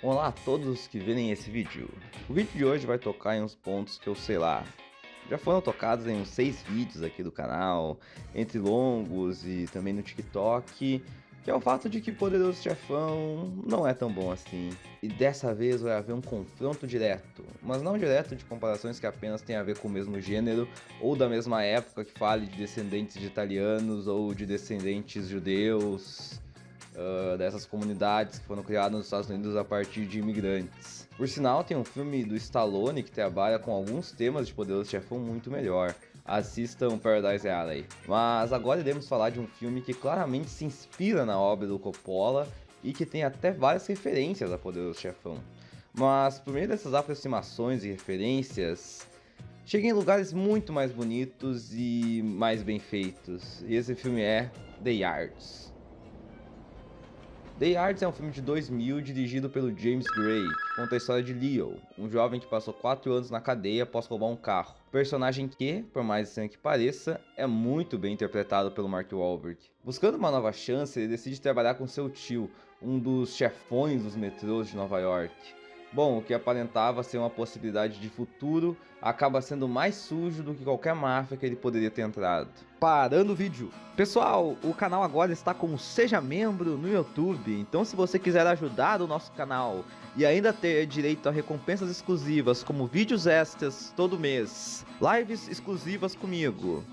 Olá a todos que verem esse vídeo. O vídeo de hoje vai tocar em uns pontos que eu sei lá, já foram tocados em uns 6 vídeos aqui do canal, entre longos e também no TikTok, que é o fato de que Poderoso Chefão não é tão bom assim. E dessa vez vai haver um confronto direto, mas não direto de comparações que apenas tem a ver com o mesmo gênero ou da mesma época, que fale de descendentes de italianos ou de descendentes judeus, dessas comunidades que foram criadas nos Estados Unidos a partir de imigrantes. Por sinal, tem um filme do Stallone que trabalha com alguns temas de Poderoso Chefão muito melhor. Assistam Paradise Alley. Mas agora iremos falar de um filme que claramente se inspira na obra do Coppola e que tem até várias referências a Poderoso Chefão. Mas por meio dessas aproximações e referências, chega em lugares muito mais bonitos e mais bem feitos. E esse filme é The Yards. The Yards é um filme de 2000 dirigido pelo James Gray, que conta a história de Leo, um jovem que passou 4 anos na cadeia após roubar um carro. Personagem que, por mais estranho que pareça, é muito bem interpretado pelo Mark Wahlberg. Buscando uma nova chance, ele decide trabalhar com seu tio, um dos chefões dos metrôs de Nova York. Bom, o que aparentava ser uma possibilidade de futuro acaba sendo mais sujo do que qualquer máfia que ele poderia ter entrado. Parando o vídeo. Pessoal, o canal agora está como Seja Membro no YouTube, então se você quiser ajudar o nosso canal e ainda ter direito a recompensas exclusivas como vídeos extras todo mês, lives exclusivas comigo,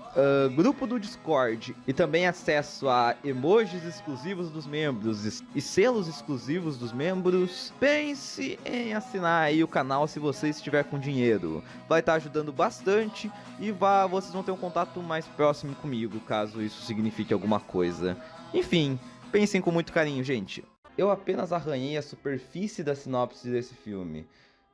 grupo do Discord e também acesso a emojis exclusivos dos membros e selos exclusivos dos membros, pense em assinar aí o canal se você estiver com dinheiro. Vai estar ajudando bastante e vocês vão ter um contato mais próximo comigo, caso isso signifique alguma coisa. Enfim, pensem com muito carinho, gente. Eu apenas arranhei a superfície da sinopse desse filme.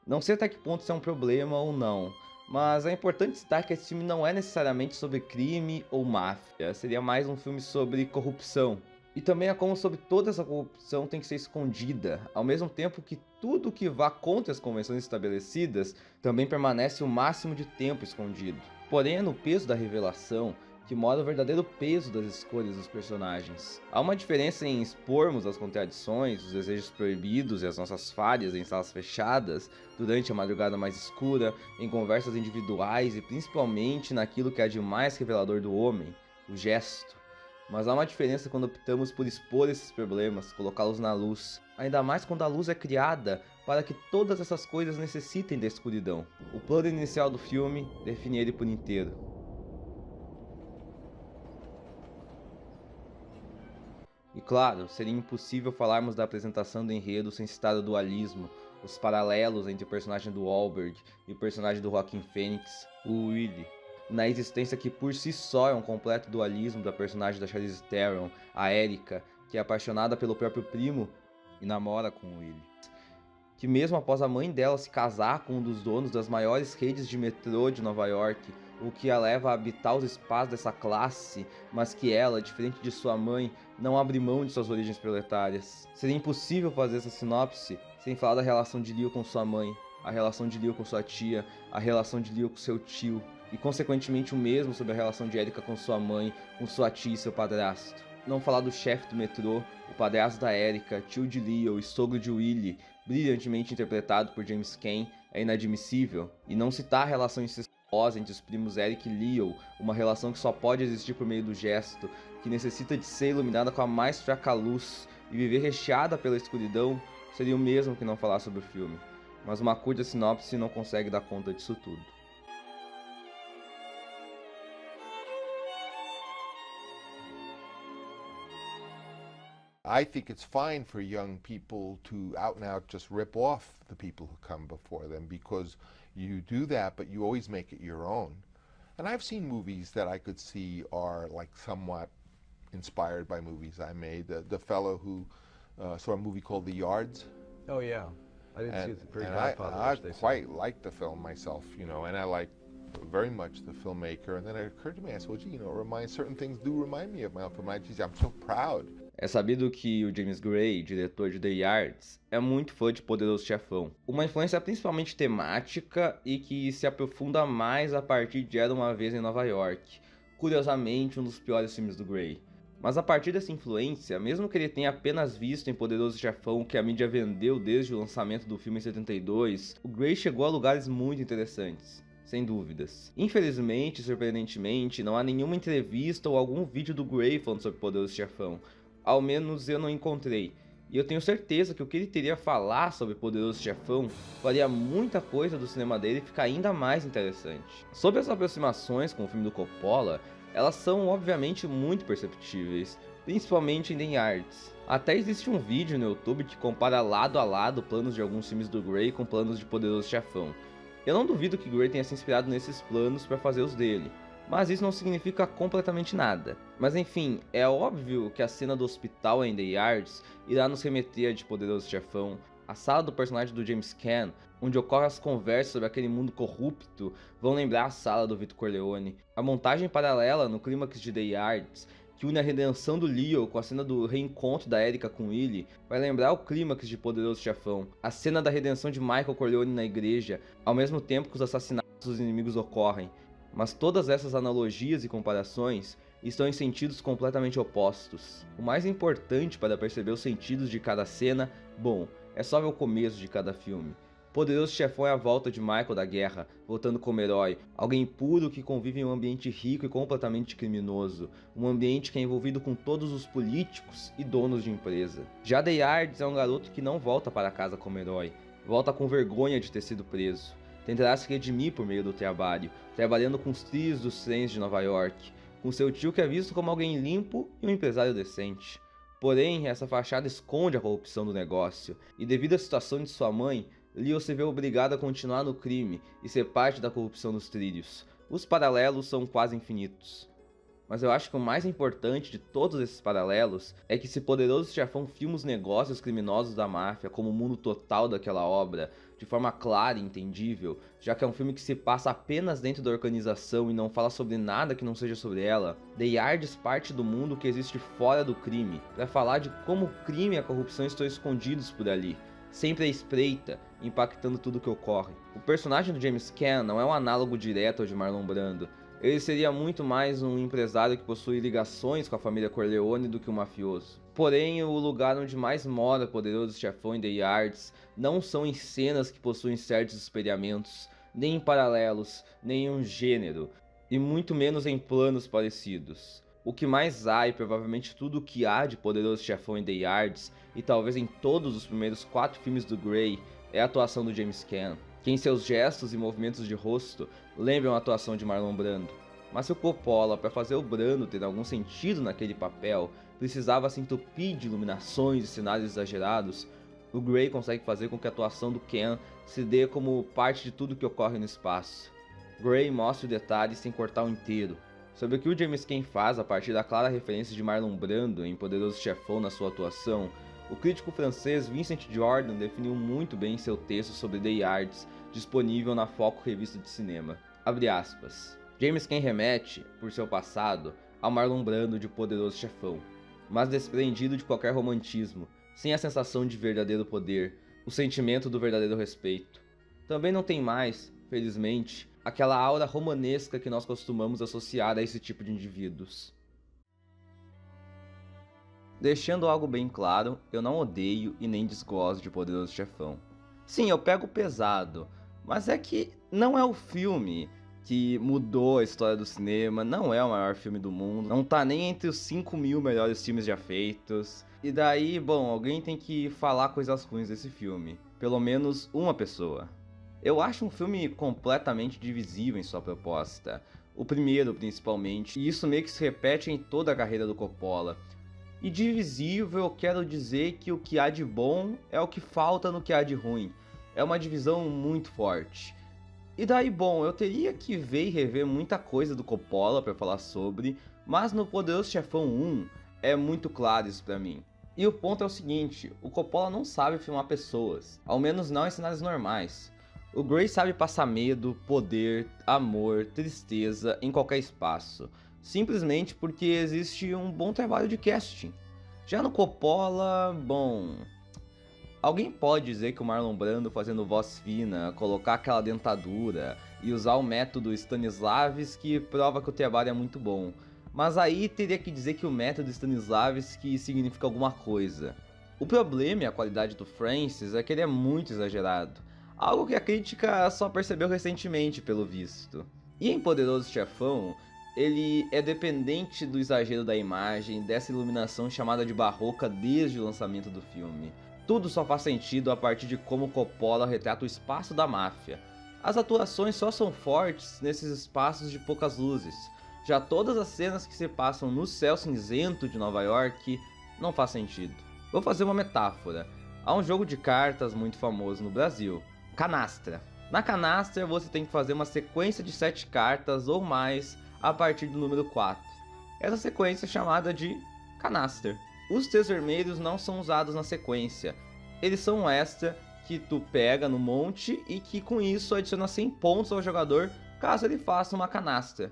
Não sei até que ponto isso é um problema ou não, mas é importante destacar que esse filme não é necessariamente sobre crime ou máfia, seria mais um filme sobre corrupção. E também é como sobre toda essa corrupção tem que ser escondida, ao mesmo tempo que tudo que vá contra as convenções estabelecidas também permanece o máximo de tempo escondido. Porém é no peso da revelação que mora o verdadeiro peso das escolhas dos personagens. Há uma diferença em expormos as contradições, os desejos proibidos e as nossas falhas em salas fechadas, durante a madrugada mais escura, em conversas individuais e principalmente naquilo que há de mais revelador do homem, o gesto. Mas há uma diferença quando optamos por expor esses problemas, colocá-los na luz. Ainda mais quando a luz é criada para que todas essas coisas necessitem da escuridão. O plano inicial do filme define ele por inteiro. E claro, seria impossível falarmos da apresentação do enredo sem citar o dualismo, os paralelos entre o personagem do Wahlberg e o personagem do Joaquin Phoenix, o Willie. Na existência que por si só é um completo dualismo da personagem da Charlize Theron, a Erika, que é apaixonada pelo próprio primo e namora com o Willie. Que mesmo após a mãe dela se casar com um dos donos das maiores redes de metrô de Nova York, o que a leva a habitar os espaços dessa classe, mas que ela, diferente de sua mãe, não abre mão de suas origens proletárias. Seria impossível fazer essa sinopse sem falar da relação de Leo com sua mãe, a relação de Leo com sua tia, a relação de Leo com seu tio, e consequentemente o mesmo sobre a relação de Erika com sua mãe, com sua tia e seu padrasto. Não falar do chefe do metrô, o padrasto da Erika, tio de Leo e sogro de Willie, brilhantemente interpretado por James Caan, é inadmissível. E não citar a relação incestuosa entre os primos Eric e Leo, uma relação que só pode existir por meio do gesto, que necessita de ser iluminada com a mais fraca luz e viver recheada pela escuridão, seria o mesmo que não falar sobre o filme. Mas uma curta sinopse não consegue dar conta disso tudo. I think it's fine for young people to out and out just rip off the people who come before them, because you do that, but you always make it your own. And I've seen movies that I could see are like somewhat inspired by movies I made. The fellow who saw a movie called The Yards. Oh yeah, I didn't see And, it. Very and Godfather. I they say. quite liked the film myself, you know, and I liked very much the filmmaker. And then it occurred to me, I said, well, gee, you know, certain things do remind me of my own film. I'm so proud. É sabido que o James Gray, diretor de The Yards, é muito fã de Poderoso Chefão. Uma influência principalmente temática e que se aprofunda mais a partir de Era Uma Vez em Nova York. Curiosamente, um dos piores filmes do Gray. Mas a partir dessa influência, mesmo que ele tenha apenas visto em Poderoso Chefão o que a mídia vendeu desde o lançamento do filme em 72, o Gray chegou a lugares muito interessantes. Sem dúvidas. Infelizmente, surpreendentemente, não há nenhuma entrevista ou algum vídeo do Gray falando sobre Poderoso Chefão. Ao menos eu não encontrei. E eu tenho certeza que o que ele teria a falar sobre Poderoso Chefão faria muita coisa do cinema dele ficar ainda mais interessante. Sobre as aproximações com o filme do Coppola, elas são obviamente muito perceptíveis, principalmente em The Yards. Até existe um vídeo no YouTube que compara lado a lado planos de alguns filmes do Gray com planos de Poderoso Chefão. Eu não duvido que Gray tenha se inspirado nesses planos para fazer os dele, mas isso não significa completamente nada. Mas enfim, é óbvio que a cena do hospital em The Yards irá nos remeter a de Poderoso Chefão. A sala do personagem do James Caan, onde ocorrem as conversas sobre aquele mundo corrupto, vão lembrar a sala do Vito Corleone. A montagem paralela no clímax de The Yards, que une a redenção do Leo com a cena do reencontro da Erika com Willie, vai lembrar o clímax de Poderoso Chefão, a cena da redenção de Michael Corleone na igreja, ao mesmo tempo que os assassinatos dos inimigos ocorrem. Mas todas essas analogias e comparações estão em sentidos completamente opostos. O mais importante para perceber os sentidos de cada cena, bom, é só ver o começo de cada filme. Poderoso Chefão é a volta de Michael da guerra, voltando como herói, alguém puro que convive em um ambiente rico e completamente criminoso, um ambiente que é envolvido com todos os políticos e donos de empresa. Já The Yards é um garoto que não volta para casa como herói, volta com vergonha de ter sido preso. Tentará se redimir por meio do trabalho, trabalhando com os trilhos dos trens de Nova York, com seu tio que é visto como alguém limpo e um empresário decente. Porém, essa fachada esconde a corrupção do negócio, e devido à situação de sua mãe, Leo se vê obrigado a continuar no crime e ser parte da corrupção dos trilhos. Os paralelos são quase infinitos. Mas eu acho que o mais importante de todos esses paralelos é que se Poderoso Chefão filma os negócios criminosos da máfia como o mundo total daquela obra, de forma clara e entendível, já que é um filme que se passa apenas dentro da organização e não fala sobre nada que não seja sobre ela, The Yards parte do mundo que existe fora do crime, para falar de como o crime e a corrupção estão escondidos por ali, sempre à espreita, impactando tudo que ocorre. O personagem do James Caan não é um análogo direto ao de Marlon Brando. Ele seria muito mais um empresário que possui ligações com a família Corleone do que um mafioso. Porém, o lugar onde mais mora Poderoso Chefão em The Yards não são em cenas que possuem certos experimentos, nem em paralelos, nem em um gênero, e muito menos em planos parecidos. O que mais há, e provavelmente tudo o que há de Poderoso Chefão em The Yards, e talvez em todos os primeiros 4 filmes do Gray, é a atuação do James Caan, que em seus gestos e movimentos de rosto lembram a atuação de Marlon Brando. Mas se o Coppola, para fazer o Brando ter algum sentido naquele papel, precisava se entupir de iluminações e cenários exagerados, o Gray consegue fazer com que a atuação do Caan se dê como parte de tudo que ocorre no espaço. Gray mostra o detalhe sem cortar o inteiro. Sobre o que o James Caan faz a partir da clara referência de Marlon Brando em Poderoso Chefão na sua atuação, o crítico francês Vincent Jordan definiu muito bem em seu texto sobre The Yards, disponível na Foco Revista de Cinema. Abre aspas. James Caan remete, por seu passado, ao Marlon Brando de Poderoso Chefão, mas desprendido de qualquer romantismo, sem a sensação de verdadeiro poder, o sentimento do verdadeiro respeito. Também não tem mais, felizmente, aquela aura romanesca que nós costumamos associar a esse tipo de indivíduos. Deixando algo bem claro, eu não odeio e nem desgosto de Poderoso Chefão. Sim, eu pego pesado, mas é que não é o filme que mudou a história do cinema, não é o maior filme do mundo, não tá nem entre os 5.000 melhores filmes já feitos. E daí, bom, alguém tem que falar coisas ruins desse filme, pelo menos uma pessoa. Eu acho um filme completamente divisível em sua proposta, o primeiro principalmente, e isso meio que se repete em toda a carreira do Coppola. E divisível eu quero dizer que o que há de bom é o que falta no que há de ruim. É uma divisão muito forte. E daí, bom, eu teria que ver e rever muita coisa do Coppola para falar sobre, mas no Poderoso Chefão 1 é muito claro isso pra mim. E o ponto é o seguinte, o Coppola não sabe filmar pessoas, ao menos não em cenários normais. O Gray sabe passar medo, poder, amor, tristeza em qualquer espaço, simplesmente porque existe um bom trabalho de casting. Já no Coppola, bom... Alguém pode dizer que o Marlon Brando fazendo voz fina, colocar aquela dentadura e usar o método Stanislavski prova que o trabalho é muito bom. mas aí teria que dizer que o método Stanislavski significa alguma coisa. O problema e a qualidade do Francis é que ele é muito exagerado, algo que a crítica só percebeu recentemente, pelo visto. E em Poderoso Chefão, ele é dependente do exagero da imagem, dessa iluminação chamada de barroca desde o lançamento do filme. Tudo só faz sentido a partir de como Coppola retrata o espaço da máfia. As atuações só são fortes nesses espaços de poucas luzes. Já todas as cenas que se passam no céu cinzento de Nova York não faz sentido. Vou fazer uma metáfora. Há um jogo de cartas muito famoso no Brasil, Canastra. Na Canastra você tem que fazer uma sequência de 7 cartas ou mais a partir do número 4. Essa sequência é chamada de Canastra. Os Três Vermelhos não são usados na sequência. Eles são um extra que tu pega no monte e que com isso adiciona 100 pontos ao jogador caso ele faça uma canastra.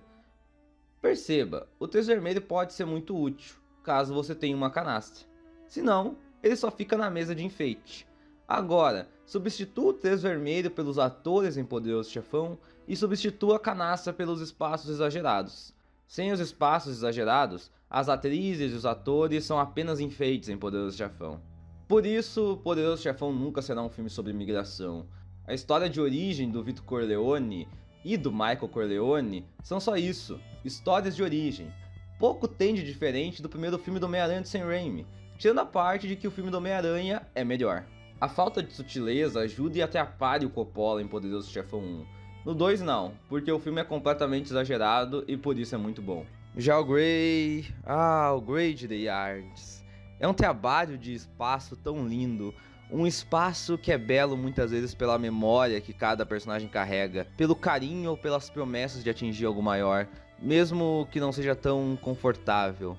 Perceba, o Três Vermelho pode ser muito útil caso você tenha uma canastra. Se não, ele só fica na mesa de enfeite. Agora, substitua o Três Vermelho pelos atores em Poderoso Chefão e substitua a canastra pelos espaços exagerados. Sem os espaços exagerados, as atrizes e os atores são apenas enfeites em Poderoso Chefão. Por isso, Poderoso Chefão nunca será um filme sobre imigração. A história de origem do Vito Corleone e do Michael Corleone são só isso, histórias de origem. Pouco tem de diferente do primeiro filme do Homem-Aranha de Sam Raimi, tirando a parte de que o filme do Homem-Aranha é melhor. A falta de sutileza ajuda e atrapalha o Coppola em Poderoso Chefão 1. No 2 não, porque o filme é completamente exagerado e por isso é muito bom. Já o Grey... o Grey de The Yards. É um trabalho de espaço tão lindo, um espaço que é belo muitas vezes pela memória que cada personagem carrega, pelo carinho ou pelas promessas de atingir algo maior, mesmo que não seja tão confortável.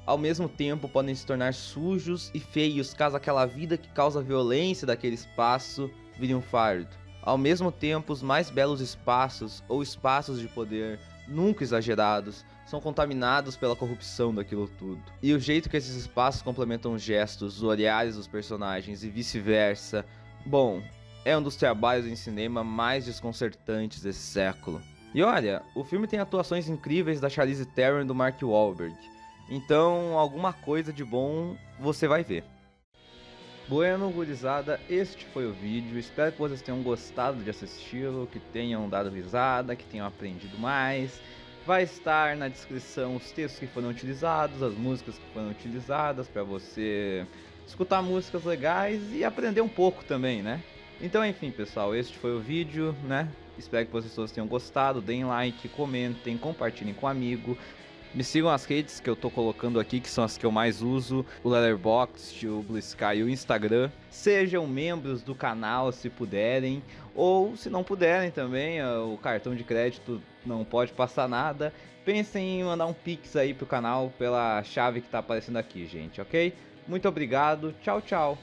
Ao mesmo tempo podem se tornar sujos e feios caso aquela vida que causa violência daquele espaço vire um fardo. Ao mesmo tempo, os mais belos espaços ou espaços de poder, nunca exagerados, são contaminados pela corrupção daquilo tudo. E o jeito que esses espaços complementam os gestos, os olhares dos personagens e vice-versa, bom, é um dos trabalhos em cinema mais desconcertantes desse século. E olha, o filme tem atuações incríveis da Charlize Theron e do Mark Wahlberg, então alguma coisa de bom você vai ver. Bueno, gurizada, este foi o vídeo, espero que vocês tenham gostado de assisti-lo, que tenham dado risada, que tenham aprendido mais. Vai estar na descrição os textos que foram utilizados, as músicas que foram utilizadas, para você escutar músicas legais e aprender um pouco também, né? Então enfim pessoal, este foi o vídeo, né? Espero que vocês todos tenham gostado, deem like, comentem, compartilhem com um amigo. Me sigam as redes que eu tô colocando aqui, que são as que eu mais uso, o Letterboxd, o Blue Sky e o Instagram. Sejam membros do canal se puderem, ou se não puderem também, o cartão de crédito não pode passar nada. Pensem em mandar um pix aí pro canal pela chave que tá aparecendo aqui, gente, ok? Muito obrigado, tchau, tchau!